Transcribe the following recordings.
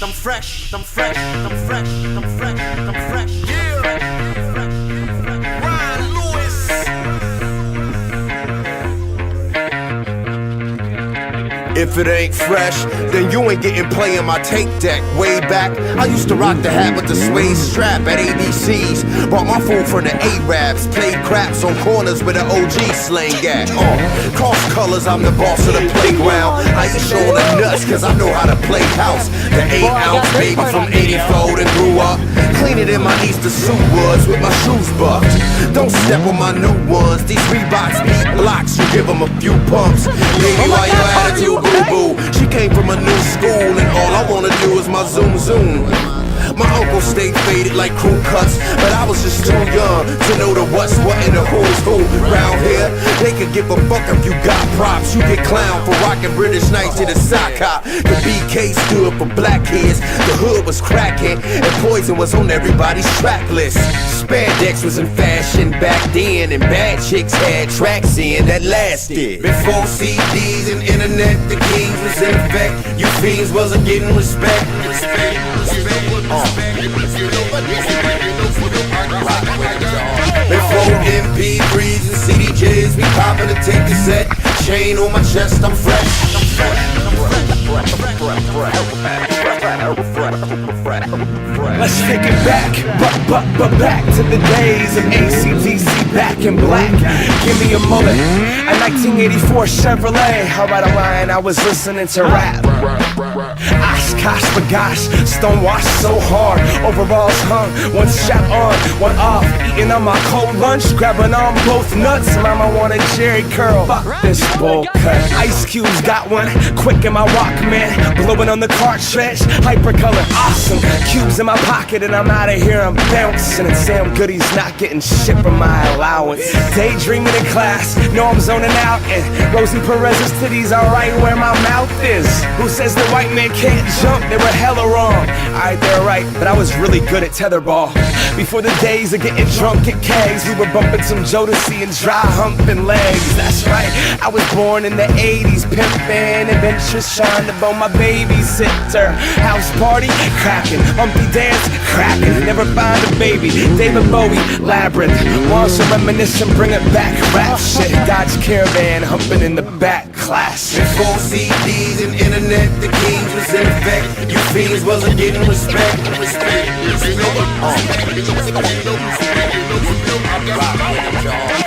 I'm fresh, I'm fresh, I'm fresh, I'm fresh, I'm fresh. Yeah. Ryan Lewis. If it ain't fresh, then you ain't getting play in my tape deck. Way back, I used to rock the hat with the suede strap at ABC's. Brought my food from the A-Raps, played craps on corners with an OG slang at. Cross colors, I'm the boss of the playground. I eat on the nuts, cause I know how to play house. The 8-ounce baby from 84 that grew up. Clean it in my Easter suit woods with my shoes buffed. Don't step on my new ones, these Reeboks beat blocks. You give them a few pumps. Baby, why your attitude boo-boo? She came from a new school and all I wanna do is my zoom zoom. My uncle stayed faded like crew cuts, but I was just too young to know the what's what and the who's who. Round here, they could give a fuck if you got props. You get clowned for rocking British Knights to the sock hop. The BK stood for black kids, the hood was cracking, and poison was on everybody's track list. Spandex was in fashion back then, and bad chicks had tracks in that lasted. Before CDs and internet, the kings was in effect. You fiends wasn't getting respect. Before MP3s and CDJs, we poppin' to take the set. Chain on my chest, I'm fresh. Let's take it back, but back to the days of AC/DC back in black. Give me a mullet, a 1984 Chevrolet. How about a line? I was listening to rap. Oshkosh bagosh, stonewashed so hard. Overalls hung, one strap on, one off. Eating on my cold lunch, grabbing on both nuts. Mama wanted Jerry curl. Fuck this bowl cut. Ice Cube's got one, quick in my Walkman, blowing on the cartridge. Hypercolor, awesome. Cubes in my pocket and I'm out of here. I'm bouncing and Sam Goody's not getting shit from my allowance. Daydreaming in class, know I'm zoning out. And Rosie Perez's titties are right where my mouth is. Who says the white man can't jump? They were hella wrong. Alright, they're right, but I was really good at tetherball. Before the days of getting drunk at kegs, we were bumping some Jodeci and dry humping legs. That's right, I was born in the 80s, pimpin' adventures, trying to bone my babysitter. House party, cracking, Humpty dance, cracking. Never find a baby, David Bowie, Labyrinth. Want some reminiscent, bring it back, rap shit. Dodge Caravan, humping in the back, classic. Before CDs and internet, the kings was in effect. You fiends wasn't getting respect.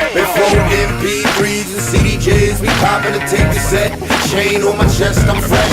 Before MP3s and CDJs, we poppin' to take the set. Chain on my chest, I'm fresh.